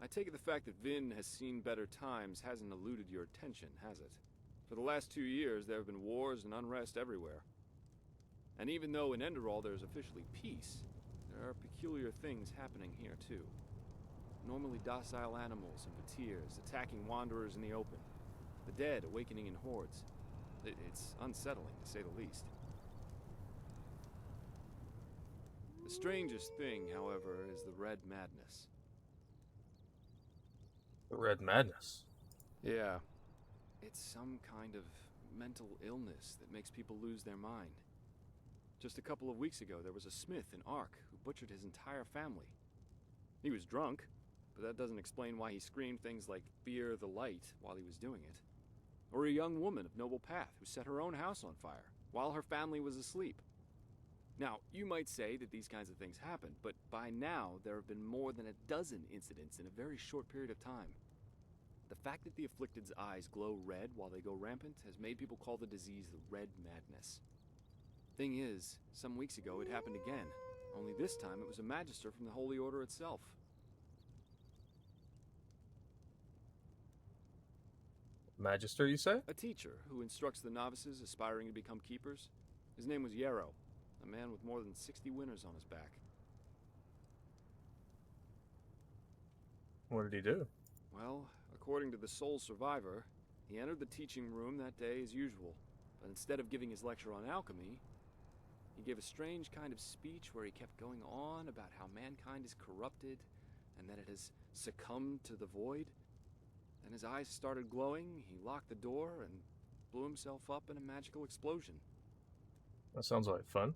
I take it the fact that Vin has seen better times hasn't eluded your attention, has it? For the last 2 years, there have been wars and unrest everywhere. And even though in Enderal there's officially peace, there are peculiar things happening here, too. Normally docile animals and fateers attacking wanderers in the open. The dead awakening in hordes. It's unsettling, to say the least. The strangest thing, however, is the Red Madness. The Red Madness? Yeah. It's some kind of mental illness that makes people lose their mind. Just a couple of weeks ago, there was a smith in Ark who butchered his entire family. He was drunk, but that doesn't explain why he screamed things like "Fear the light" while he was doing it. Or a young woman of noble path who set her own house on fire while her family was asleep. Now, you might say that these kinds of things happen, but by now there have been more than a dozen incidents in a very short period of time. The fact that the afflicted's eyes glow red while they go rampant has made people call the disease the Red Madness. Thing is, some weeks ago it happened again, only this time it was a magister from the Holy Order itself. Magister, you say? A teacher who instructs the novices aspiring to become keepers. His name was Yarrow, a man with more than 60 winners on his back. What did he do? Well, according to the sole survivor, he entered the teaching room that day as usual, But instead of giving his lecture on alchemy, he gave a strange kind of speech where he kept going on about how mankind is corrupted and that it has succumbed to the void. Then his eyes started glowing, he locked the door, and blew himself up in a magical explosion. That sounds like fun.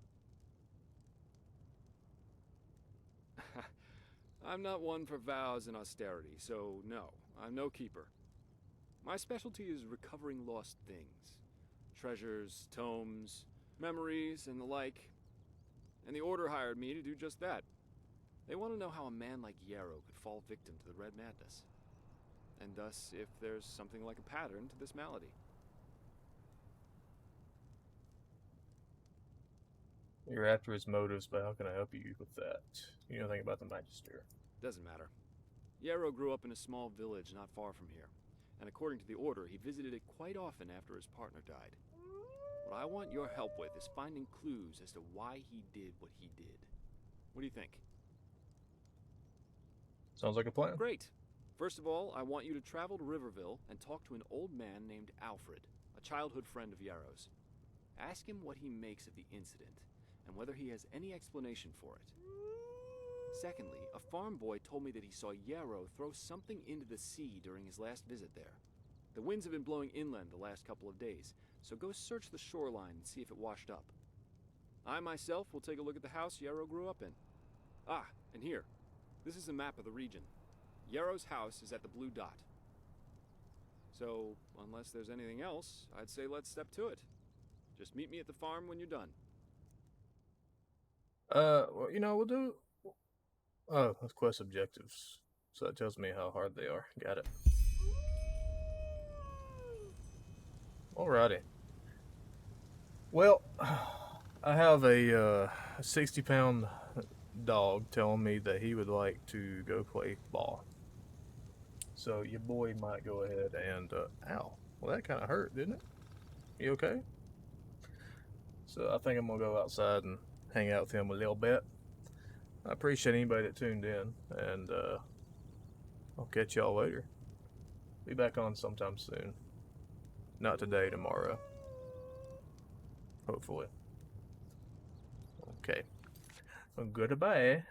I'm not one for vows and austerity, so no, I'm no keeper. My specialty is recovering lost things. Treasures, tomes, memories, and the like. And the Order hired me to do just that. They want to know how a man like Yarrow could fall victim to the Red Madness. And thus, if there's something like a pattern to this malady. You're after his motives, but how can I help you with that? You know nothing about the Magister. Doesn't matter. Yarrow grew up in a small village not far from here, and according to the Order, he visited it quite often after his partner died. What I want your help with is finding clues as to why he did what he did. What do you think? Sounds like a plan. Great. First of all, I want you to travel to Riverville and talk to an old man named Alfred, a childhood friend of Yarrow's. Ask him what he makes of the incident, and whether he has any explanation for it. Secondly, a farm boy told me that he saw Yarrow throw something into the sea during his last visit there. The winds have been blowing inland the last couple of days, so go search the shoreline and see if it washed up. I myself will take a look at the house Yarrow grew up in. Ah, and here. This is a map of the region. Yarrow's house is at the blue dot. So, unless there's anything else, I'd say let's step to it. Just meet me at the farm when you're done. Well, you know, we'll do... Oh, that's quest objectives. So that tells me how hard they are. Got it. Alrighty. Well, I have a 60-pound dog telling me that he would like to go play ball. So your boy might go ahead and... ow. Well, that kind of hurt, didn't it? You okay? So I think I'm going to go outside and hang out with him a little bit. I appreciate anybody that tuned in, and I'll catch y'all later. Be back on sometime soon. Not today, tomorrow. Hopefully. Okay. Well, goodbye.